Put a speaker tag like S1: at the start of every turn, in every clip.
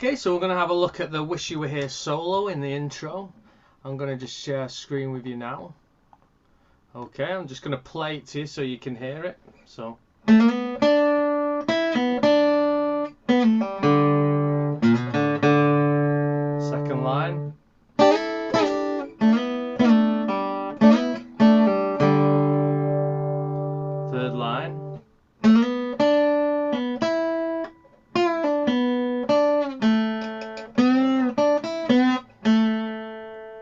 S1: Okay, so we're going to have a look at the Wish You Were Here solo in the intro. I'm going to just share screen with you now. Okay, I'm just going to play it to you so you can hear it. So. Second line. Third line.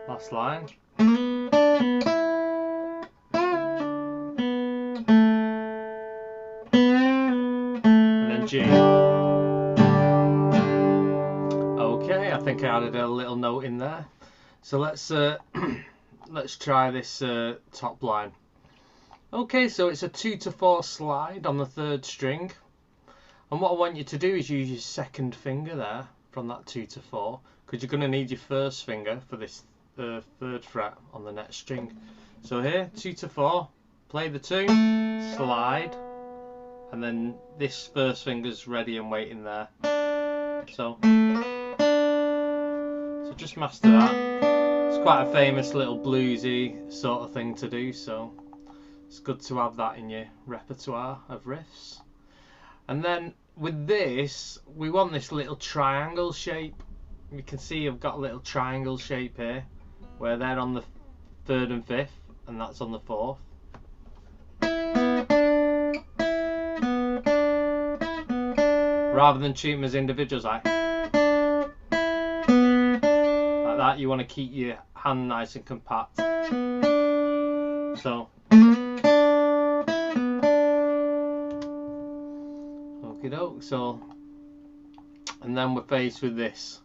S1: Last line. And then G. Okay, I think I added a little note in there. So let's let's try this top line. Okay, so it's a 2-4 slide on the third string. And what I want you to do is use your second finger there from that 2-4, because you're going to need your first finger for this third fret on the next string. So here, 2-4, play the 2, slide, and then this first finger's ready and waiting there. So just master that. It's quite a famous little bluesy sort of thing to do, so it's good to have that in your repertoire of riffs. And then with this, we want this little triangle shape. You can see I've got a little triangle shape here, where they're on the 3rd and 5th, and that's on the 4th. Rather than treat them as individuals, like that, you want to keep your hand nice and compact. So. Okie doke, so, and then we're faced with this.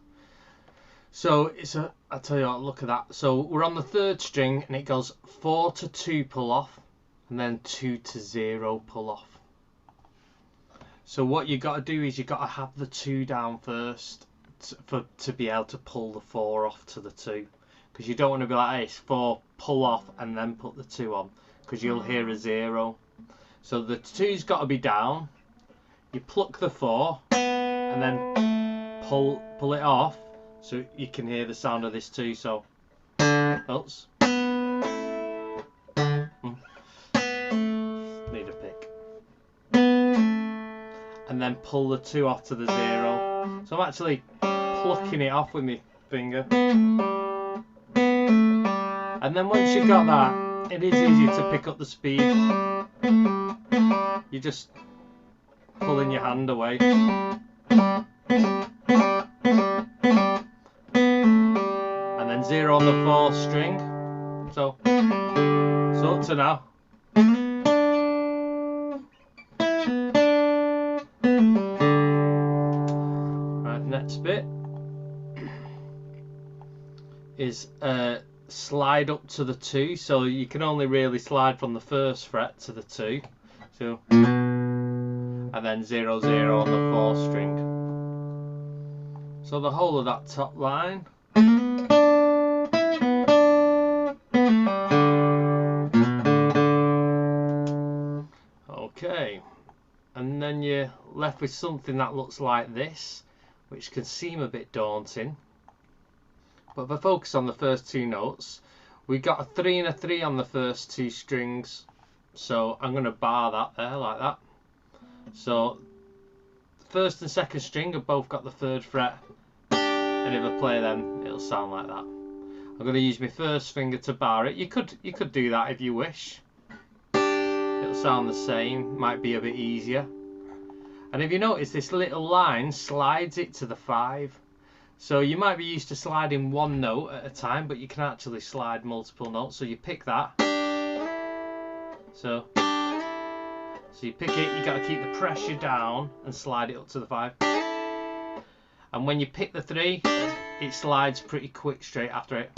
S1: So it's a, I'll tell you what, look at that. So we're on the 3rd string and it goes 4-2 pull off and then 2-0 pull off. So what you got to do is you got to have the 2 down first to be able to pull the 4 off to the 2, because you don't want to be like, hey, it's 4, pull off and then put the 2 on, because you'll hear a 0. So the 2's got to be down. You pluck the 4 and then pull it off so you can hear the sound of this 2. So, oops. Need a pick. And then pull the 2 off to the 0. So I'm actually plucking it off with my finger. And then once you've got that, it is easy to pick up the speed. You just pulling your hand away. And then 0 on the 4th string. So up to now. Right, next bit is slide up to the 2. So you can only really slide from the 1st fret to the 2. So. And then 0, 0 on the 4th string. So the whole of that top line. Okay, and then you're left with something that looks like this, which can seem a bit daunting. But if I focus on the first 2 notes, we got a 3 and a 3 on the first 2 strings. So I'm going to bar that there like that. So the 1st and 2nd string have both got the 3rd fret, and if I play them, it'll sound like that. I'm going to use my first finger to bar it. You could do that if you wish. It'll sound the same, might be a bit easier. And if you notice, this little line slides it to the 5. So you might be used to sliding 1 note at a time, but you can actually slide multiple notes. So you pick that. So you pick it, you got to keep the pressure down and slide it up to the 5. And when you pick the 3, it slides pretty quick straight after it.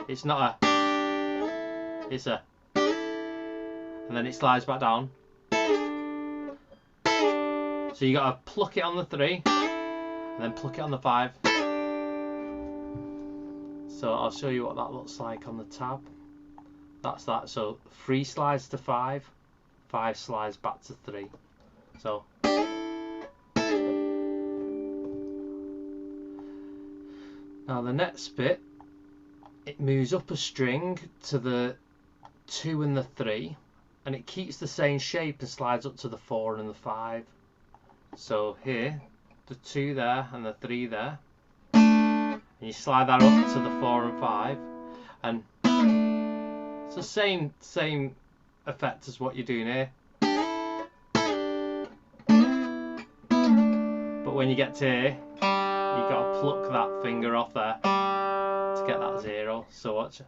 S1: It's not a, it's a, and then it slides back down. So you got to pluck it on the 3 and then pluck it on the 5. So I'll show you what that looks like on the tab. That's that. So 3 slides to 5. 5 slides back to 3. So Now the next bit, it moves up a string to the 2 and the 3, and it keeps the same shape and slides up to the 4 and the 5. So here, the 2 there and the 3 there, and you slide that up to the 4 and 5, and it's the same effect as what you're doing here. But when you get to here, you've got to pluck that finger off there to get that 0. So watch.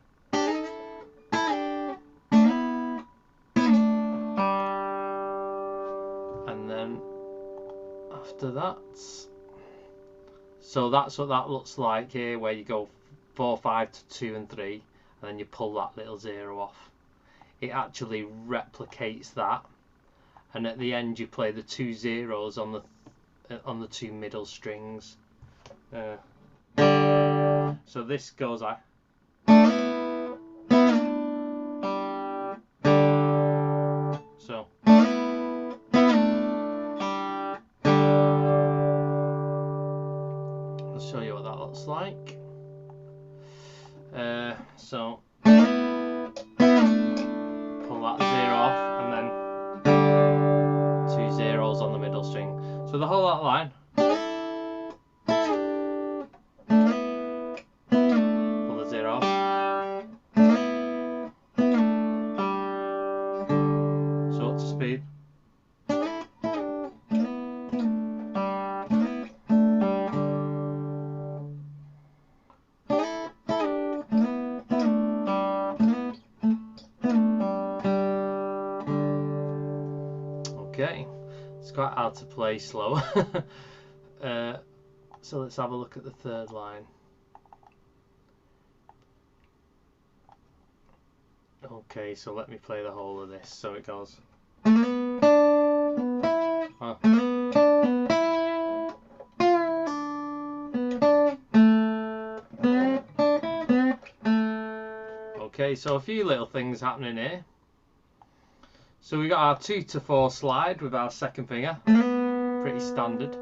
S1: And then after that, so that's what that looks like here, where you go 4, 5 to 2 and 3, and then you pull that little 0 off. It actually replicates that, and at the end you play the 2 zeros on the 2 middle strings. So this goes like. So. I'll show you what that looks like. So pull that 0 off, and then 2 zeros on the middle string. So the whole line. Pull the 0 off. So up to speed. Okay, it's quite hard to play slow. So let's have a look at the third line. Okay, so let me play the whole of this. So it goes. Oh. Okay, so a few little things happening here. So we got our 2 to 4 slide with our second finger, pretty standard.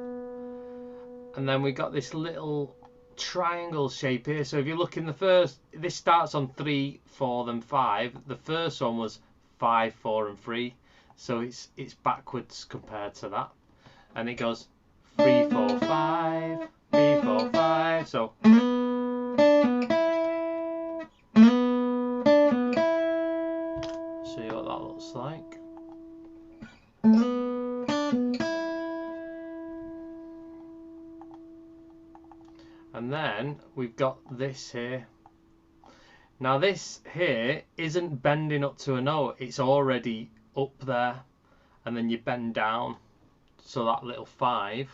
S1: And then we got this little triangle shape here. So if you look in the first, this starts on 3, 4, then 5. The first one was 5, 4, and 3. So it's backwards compared to that. And it goes 3, 4, 5, 3, 4, 5. So. Show you what that looks like. And then we've got this here. Now this here isn't bending up to a note, it's already up there, and then you bend down, so that little 5.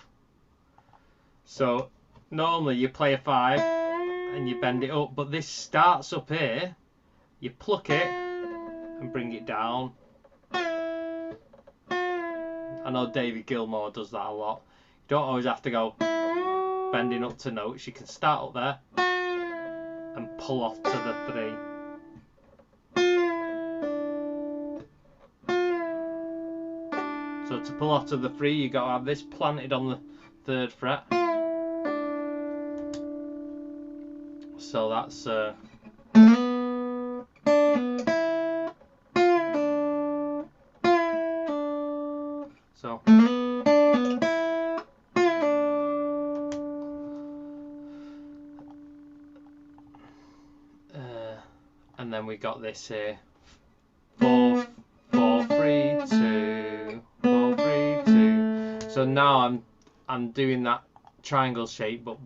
S1: So normally you play a 5 and you bend it up, but this starts up here, you pluck it and bring it down. I know David Gilmour does that a lot. You don't always have to go bending up to notes. You can start up there and pull off to the 3. So to pull off to the 3, you got to have this planted on the 3rd fret. So that's so. And then we got this here, 4, 4, 3, 2, 4, 3, 2. So now I'm doing that triangle shape, but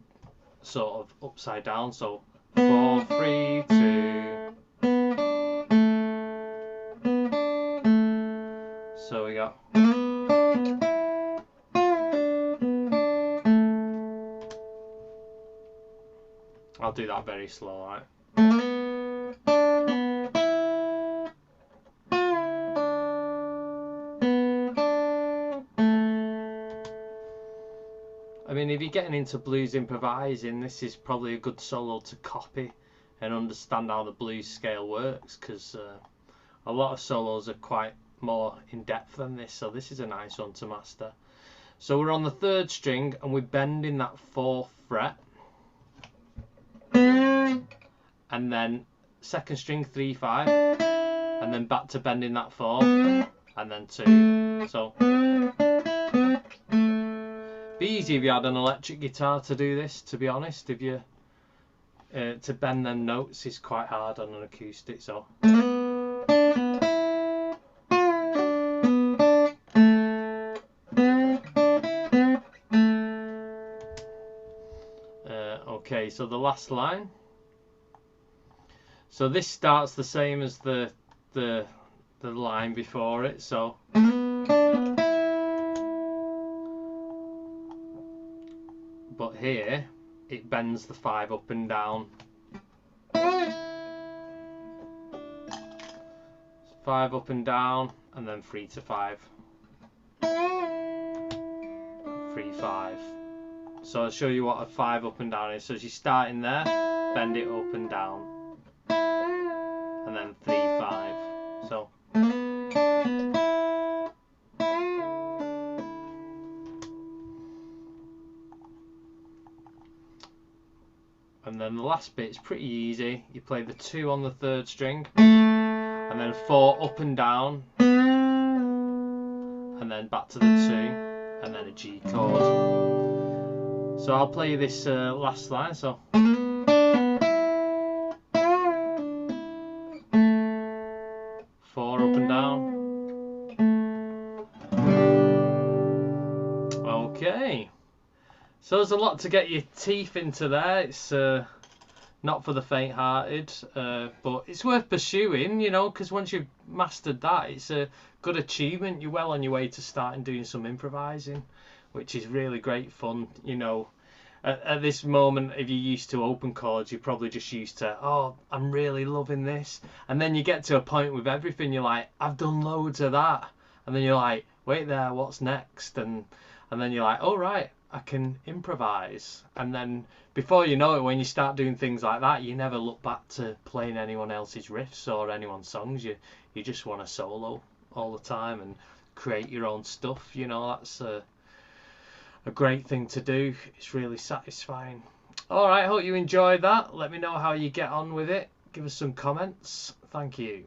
S1: sort of upside down. So 4, 3, 2. So we got. I'll do that very slow, right? I mean, if you're getting into blues improvising, this is probably a good solo to copy and understand how the blues scale works, because a lot of solos are quite more in depth than this, so this is a nice one to master. So we're on the 3rd string and we're bending that 4th fret. and then second string 3 5, and then back to bending that 4, and then 2. So be easy if you had an electric guitar to do this, to be honest. If you to bend them notes is quite hard on an acoustic. So okay, so the last line. So this starts the same as the line before it. So but here it bends the 5 up and down. 5 up and down, and then 3 to 5. 3 5. So I'll show you what a 5 up and down is. So as you start in there, bend it up and down, and then 3 5. So and then the last bit is pretty easy. You play the 2 on the 3rd string, and then 4 up and down, and then back to the 2, and then a G chord. So I'll play this last line. So 4 up and down. Okay. So there's a lot to get your teeth into there. It's not for the faint-hearted, but it's worth pursuing, you know, because once you've mastered that, it's a good achievement. You're well on your way to starting doing some improvising, which is really great fun, you know. At this moment, if you're used to open chords, you're probably just used to, oh, I'm really loving this. And then you get to a point with everything, you're like, I've done loads of that. And then you're like, wait there, what's next? And then you're like, oh, right, I can improvise. And then before you know it, when you start doing things like that, you never look back to playing anyone else's riffs or anyone's songs. You just want to solo all the time and create your own stuff. You know, that's a great thing to do. It's really satisfying. All right, hope you enjoyed that. Let me know how you get on with it. Give us some comments. Thank you.